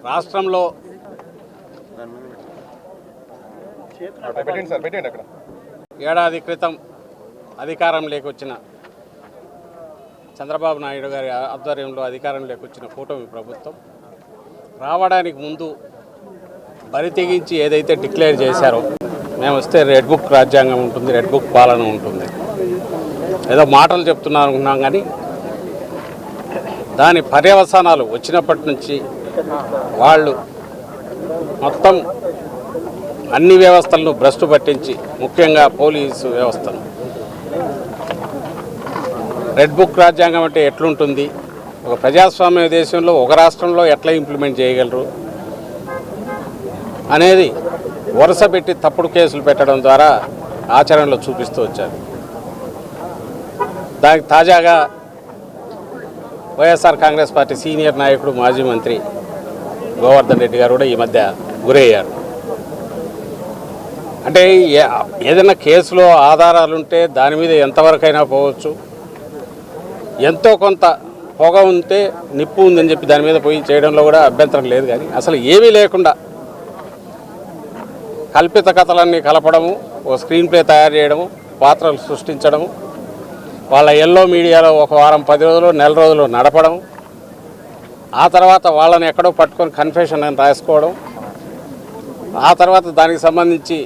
రాష్ట్రంలో ఏడాది క్రితం అధికారంలోకి వచ్చిన చంద్రబాబు నాయుడు గారి ఆధ్వర్యంలో అధికారంలోకి వచ్చిన కూటమి ప్రభుత్వం రావడానికి ముందు బరి తెగించి ఏదైతే డిక్లేర్ చేశారో మేము వస్తే రెడ్ బుక్ రాజ్యాంగం ఉంటుంది, రెడ్ బుక్ పాలన ఉంటుంది, ఏదో మాటలు చెప్తున్నారు అనుకున్నాం. కానీ దాని పర్యవసానాలు వచ్చినప్పటి నుంచి వాళ్ళు మొత్తం అన్ని వ్యవస్థలను భ్రష్టు పట్టించి, ముఖ్యంగా పోలీసు వ్యవస్థను, రెడ్ బుక్ రాజ్యాంగం అంటే ఎట్లుంటుంది, ఒక ప్రజాస్వామ్య దేశంలో ఒక రాష్ట్రంలో ఎట్లా ఇంప్లిమెంట్ చేయగలరు అనేది వరుస పెట్టి తప్పుడు కేసులు పెట్టడం ద్వారా ఆచరణలో చూపిస్తూ వచ్చారు. దానికి తాజాగా వైఎస్ఆర్ కాంగ్రెస్ పార్టీ సీనియర్ నాయకుడు మాజీ మంత్రి గోవర్ధన్ రెడ్డి గారు కూడా ఈ మధ్య గురయ్యారు. అంటే ఏదైనా కేసులో ఆధారాలుంటే దాని మీద ఎంతవరకైనా పోవచ్చు, ఎంతో కొంత పొగ ఉంటే నిప్పు ఉందని చెప్పి దాని మీద పోయి చేయడంలో కూడా అభ్యంతరం లేదు. కానీ అసలు ఏమీ లేకుండా కల్పిత కథలన్నీ కలపడము, ఓ స్క్రీన్ ప్లే తయారు చేయడము, పాత్రలు సృష్టించడము, వాళ్ళ ఎల్లో మీడియాలో ఒక వారం 10 రోజులు నెల రోజులు నడపడం, ఆ తర్వాత వాళ్ళని ఎక్కడో పట్టుకొని కన్ఫెషన్ అని రాసుకోవడం, ఆ తర్వాత దానికి సంబంధించి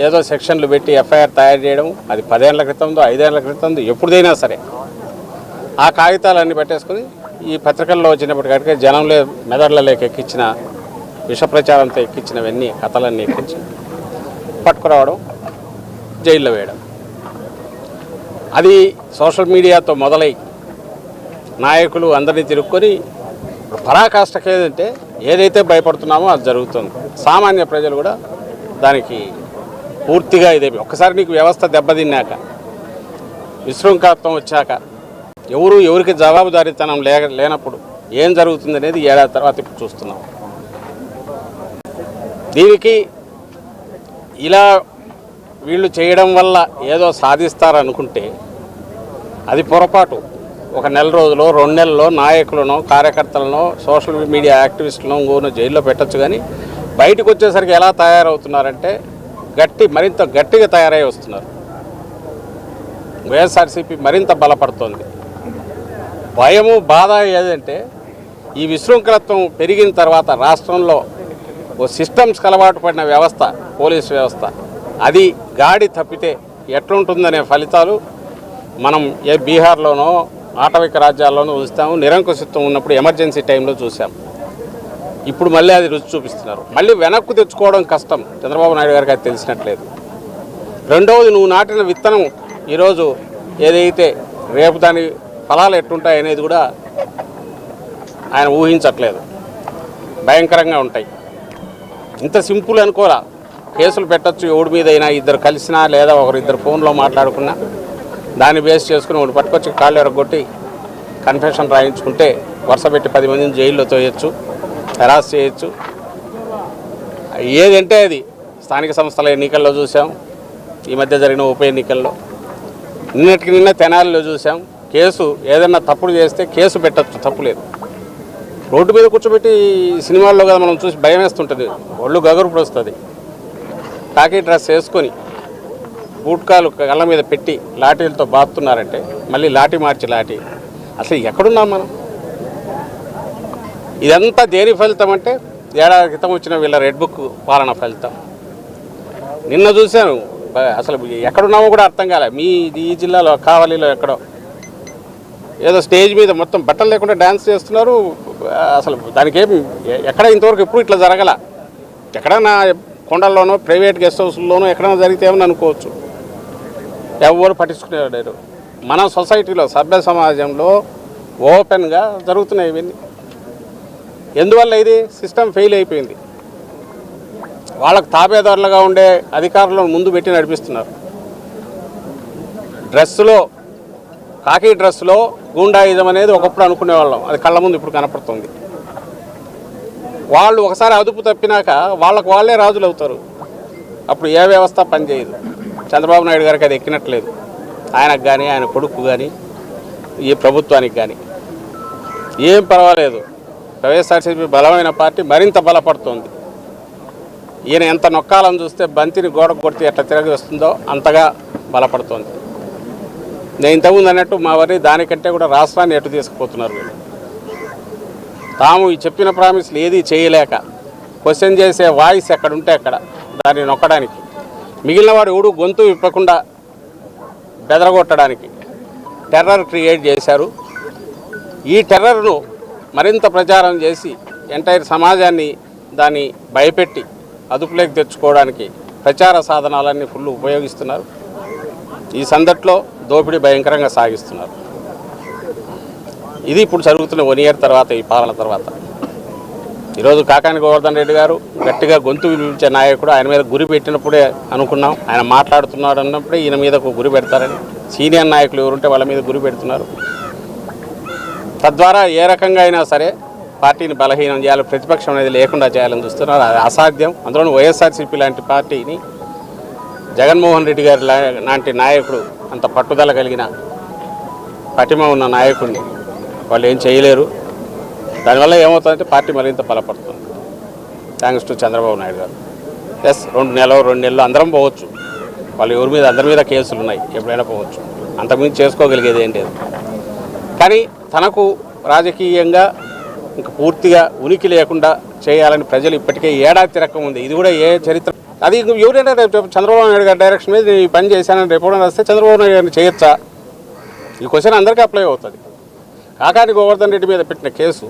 ఏదో సెక్షన్లు పెట్టి ఎఫ్ఐఆర్ తయారు చేయడం, అది 10 ఏళ్ల క్రితందో 5 ఏళ్ల క్రితందో ఎప్పుడైనా సరే ఆ కాగితాలన్నీ పెట్టేసుకుని ఈ పత్రికల్లో వచ్చినప్పటికీ జనంలో మెదడులలోకి ఎక్కించిన విష ప్రచారంతో ఎక్కించినవన్నీ కథలన్నీ ఎక్కించి పట్టుకురావడం, జైల్లో వేయడం. అది సోషల్ మీడియాతో మొదలై నాయకులు అందరినీ తిరుక్కొని పరాకాష్ఠకి ఏదైతే భయపడుతున్నామో అది జరుగుతుంది. సామాన్య ప్రజలు కూడా దానికి పూర్తిగా ఇదే. ఒక్కసారి నీకు వ్యవస్థ దెబ్బతిన్నాక, విశృంఖలత్వం వచ్చాక, ఎవరికి జవాబుదారీతనం లేనప్పుడు ఏం జరుగుతుంది అనేది ఏడాది తర్వాత ఇప్పుడు చూస్తున్నాం. దీనికి ఇలా వీళ్ళు చేయడం వల్ల ఏదో సాధిస్తారనుకుంటే అది పొరపాటు. ఒక నెల రోజులో 2 నెలల్లో నాయకులను, కార్యకర్తలను, సోషల్ మీడియా యాక్టివిస్టులను ఇంకోను జైల్లో పెట్టచ్చు. కానీ బయటకు వచ్చేసరికి ఎలా తయారవుతున్నారంటే మరింత గట్టిగా తయారై వస్తున్నారు. వైఎస్ఆర్సీపీ మరింత బలపడుతోంది. భయము, బాధ ఏదంటే ఈ విశృంఖలత్వం పెరిగిన తర్వాత రాష్ట్రంలో ఓ సిస్టమ్స్కి అలవాటు పడిన వ్యవస్థ, పోలీస్ వ్యవస్థ, అది గాడి తప్పితే ఎట్లుంటుందనే ఫలితాలు మనం బీహార్లోనో ఆటవిక రాజ్యాల్లోనూ చూస్తాము. నిరంకుశత్వం ఉన్నప్పుడు ఎమర్జెన్సీ టైంలో చూసాం. ఇప్పుడు మళ్ళీ అది రుచి చూపిస్తున్నారు. మళ్ళీ వెనక్కు తెచ్చుకోవడం కష్టం. చంద్రబాబు నాయుడు గారికి అది తెలిసినట్లేదు. రెండవది, నువ్వు నాటిన విత్తనం ఈరోజు ఏదైతే రేపు దాని ఫలాలు ఎట్టుంటాయి అనేది కూడా ఆయన ఊహించట్లేదు. భయంకరంగా ఉంటాయి. ఇంత సింపుల్ అనుకోరా. కేసులు పెట్టచ్చు ఎవడి మీద అయినా, ఇద్దరు కలిసినా లేదా ఒకరిద్దరు ఫోన్లో మాట్లాడుకున్నా దాన్ని బేస్ చేసుకుని ఒకటి పట్టుకొచ్చి కాళ్ళు ఎరగొట్టి కన్ఫెషన్ రాయించుకుంటే వరుస పెట్టి 10 మందిని జైల్లో తోయచ్చు, హెరాస్ చేయొచ్చు. ఏదంటే అది స్థానిక సంస్థల ఎన్నికల్లో చూసాం, ఈ మధ్య జరిగిన ఉప ఎన్నికల్లో, నిన్నటికి నిన్న తెనాలిలో చూసాం. కేసు ఏదన్నా తప్పుడు చేస్తే కేసు పెట్టచ్చు, తప్పులేదు. రోడ్డు మీద కూర్చోబెట్టి సినిమాల్లో కదా మనం చూసి భయం వేస్తుంటుంది, ఒళ్ళు గగురుపుడు వస్తుంది. కాకి డ్రెస్ వేసుకొని బూట్కాలు కళ్ళ మీద పెట్టి లాఠీలతో బాదుతున్నారంటే మళ్ళీ లాఠీ మార్చి లాఠీ. అసలు ఎక్కడున్నాం మనం? ఇదంతా దేని ఫలితం అంటే ఏడాది క్రితం వచ్చిన వీళ్ళ రెడ్ బుక్ పాలన ఫలితం. నిన్న చూశాను, అసలు ఎక్కడున్నామో కూడా అర్థం కాలే. ఈ జిల్లాలో కావలిలో ఎక్కడో ఏదో స్టేజ్ మీద మొత్తం బట్టలు లేకుండా డ్యాన్స్ చేస్తున్నారు. అసలు దానికి ఎక్కడ ఇంతవరకు ఎప్పుడు ఇట్లా జరగల. ఎక్కడన్నా కొండల్లోనో ప్రైవేట్ గెస్ట్ హౌస్లోనో ఎక్కడైనా జరిగితేమని అనుకోవచ్చు. ఎవరు పట్టించుకునేవారు. మన సొసైటీలో, సభ్య సమాజంలో ఓపెన్గా జరుగుతున్నాయి ఇవన్నీ. ఎందువల్ల ఇది సిస్టమ్ ఫెయిల్ అయిపోయింది. వాళ్ళకు తాబేదారులుగా ఉండే అధికారులను ముందు పెట్టి నడిపిస్తున్నారు. డ్రెస్సులో, కాకి డ్రెస్సులో గూండాయిజం అనేది ఒకప్పుడు అనుకునేవాళ్ళం, అది కళ్ళ ముందు ఇప్పుడు కనపడుతుంది. వాళ్ళు ఒకసారి అదుపు తప్పినాక వాళ్ళకు వాళ్ళే రాజులు అవుతారు. అప్పుడు ఏ వ్యవస్థ పనిచేయదు. చంద్రబాబు నాయుడు గారికి అది ఎక్కినట్లేదు. ఆయనకు కానీ, ఆయన కొడుకు కానీ, ఈ ప్రభుత్వానికి కానీ ఏం పర్వాలేదు. వైఎస్ఆర్సీపీ బలమైన పార్టీ మరింత బలపడుతోంది. ఈయన ఎంత నొక్కాలని చూస్తే బంతిని గోడ కొడితే ఎట్లా తిరిగి వస్తుందో అంతగా బలపడుతోంది. నేను ఇంతకుముందు అన్నట్టు మా వారి దానికంటే కూడా రాష్ట్రాన్ని ఎటు తీసుకుపోతున్నారు వీళ్ళు. తాము ఈ చెప్పిన ప్రామిస్లు ఏది చేయలేక క్వశ్చన్ చేసే వాయిస్ ఎక్కడుంటే అక్కడ దాన్ని నొక్కడానికి, మిగిలిన వాడు ఎవడు గొంతు విప్పకుండా బెదరగొట్టడానికి టెర్రర్ క్రియేట్ చేశారు. ఈ టెర్రర్ను మరింత ప్రచారం చేసి ఎంటైర్ సమాజాన్ని దాన్ని భయపెట్టి అదుపులోకి తెచ్చుకోవడానికి ప్రచార సాధనాలన్నీ ఫుల్ ఉపయోగిస్తున్నారు. ఈ సందట్లో దోపిడీ భయంకరంగా సాగిస్తున్నారు. ఇది ఇప్పుడు జరుగుతున్న 1 year తర్వాత, ఈ పాలన తర్వాత. ఈరోజు కాకాని గోవర్ధన్ రెడ్డి గారు గట్టిగా గొంతు వినిపించే నాయకుడు. ఆయన మీద గురి పెట్టినప్పుడే అనుకున్నాం, ఆయన మాట్లాడుతున్నాడు అన్నప్పుడే ఈయన మీద గురి పెడతారని. సీనియర్ నాయకులు ఎవరుంటే వాళ్ళ మీద గురి పెడుతున్నారు. తద్వారా ఏ రకంగా అయినా సరే పార్టీని బలహీనం చేయాలి, ప్రతిపక్షం అనేది లేకుండా చేయాలని చూస్తున్నారు. అది అసాధ్యం. అందులోని వైఎస్ఆర్సీపీ లాంటి పార్టీని, జగన్మోహన్ రెడ్డి గారి లాంటి నాయకుడు, అంత పట్టుదల కలిగిన పటిమ ఉన్న నాయకుడిని వాళ్ళు ఏం చేయలేరు. దానివల్ల ఏమవుతుందంటే పార్టీ మరింత బలపడుతుంది. థ్యాంక్స్ టు చంద్రబాబు నాయుడు గారు. ఎస్, 2 నెలలు అందరం పోవచ్చు. వాళ్ళు ఎవరి మీద, అందరి మీద కేసులు ఉన్నాయి, ఎప్పుడైనా పోవచ్చు. అంతకుమించి చేసుకోగలిగేది ఏం లేదు. కానీ తనకు రాజకీయంగా ఇంకా పూర్తిగా ఉనికి లేకుండా చేయాలని ప్రజలు ఇప్పటికే ఏడాది తిరగక ఉంది. ఇది కూడా ఏ చరిత్ర, అది ఎవరైనా రేపు చంద్రబాబు నాయుడు గారి డైరెక్షన్ మీద నేను ఈ పని చేశానని రేపు వస్తే చంద్రబాబు నాయుడు గారిని చేయొచ్చా? ఈ క్వశ్చన్ అందరికీ అప్లై అవుతుంది. కాకాని గోవర్ధన్ రెడ్డి మీద పెట్టిన కేసు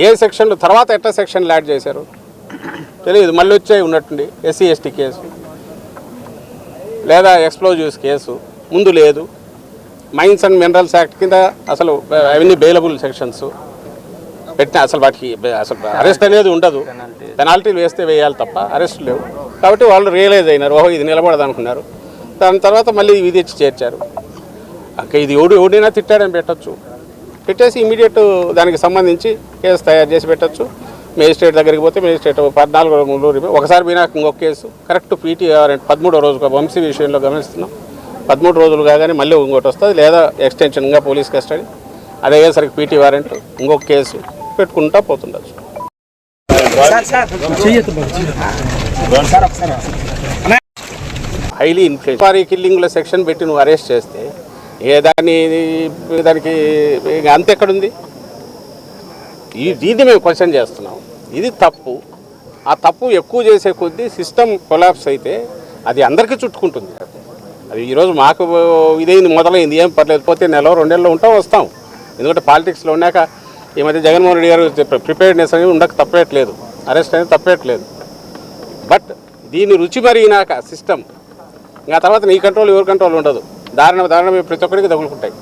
ఏ సెక్షన్లు తర్వాత ఎట్లా సెక్షన్లు యాడ్ చేశారు తెలియదు. మళ్ళీ వచ్చాయి ఉన్నట్టుండి SC ST కేసు లేదా ఎక్స్ప్లోజివ్స్ కేసు ముందు లేదు. మైన్స్ అండ్ మినరల్స్ యాక్ట్ కింద అసలు అవన్నీ బెయిలబుల్ సెక్షన్స్ పెట్టిన, అసలు వాటికి అసలు అరెస్ట్ అనేది ఉండదు. పెనాల్టీలు వేస్తే వేయాలి తప్ప అరెస్ట్ లేవు. కాబట్టి వాళ్ళు రియలైజ్ అయినారు, ఓహో ఇది నిలబడదు అనుకున్నారు. దాని తర్వాత మళ్ళీ ఇది తెచ్చి చేర్చారు. ఇంకా ఇది ఎవడైనా తిట్టాడని పెట్టచ్చు, పెట్టేసి ఇమీడియట్ దానికి సంబంధించి కేసు తయారు చేసి పెట్టచ్చు. మేజిస్ట్రేట్ దగ్గరికి పోతే మేజిస్ట్రేట్ 14 ఒకసారి పోయినా ఇంకొక కేసు కరెక్ట్ PT 13వ రోజు వంశీ విషయంలో గమనిస్తున్నాం. 13 రోజులు కాగానే మళ్ళీ ఇంకోటి వస్తుంది, లేదా ఎక్స్టెన్షన్గా పోలీస్ కస్టడీ, అదే అయ్యేసరికి PT వారెంట్, ఇంకొక కేసు పెట్టుకుంటా పోతుండొచ్చు. హైలీ ఇన్ఫ్లుయెన్స్ కిల్లింగ్లో సెక్షన్ పెట్టి నువ్వు అరెస్ట్ చేస్తే దానికి అంతెక్కడుంది? దీన్ని మేము క్వశ్చన్ చేస్తున్నాం. ఇది తప్పు. ఆ తప్పు ఎక్కువ చేసే కొద్దీ సిస్టమ్ కొలాప్స్ అయితే అది అందరికీ చుట్టుకుంటుంది. అది ఈరోజు మాకు ఇదేంది మొదలైంది, ఏం పర్లేదు, పోతే 1 నెల 2 నెలలు ఉంటాం వస్తాం. ఎందుకంటే పాలిటిక్స్లో ఉన్నాక ఈ మధ్య జగన్మోహన్ రెడ్డి గారు ప్రిపేర్డ్నెస్ అనేది ఉండక తప్పేయట్లేదు, అరెస్ట్ అనేది తప్పేయట్లేదు. బట్ దీన్ని రుచి మరిగినాక సిస్టమ్ ఇంకా తర్వాత నీ కంట్రోల్ ఎవరి కంట్రోల్ ఉండదు. దారుణ ప్రతి ఒక్కరికి తగులుకుంటాయి.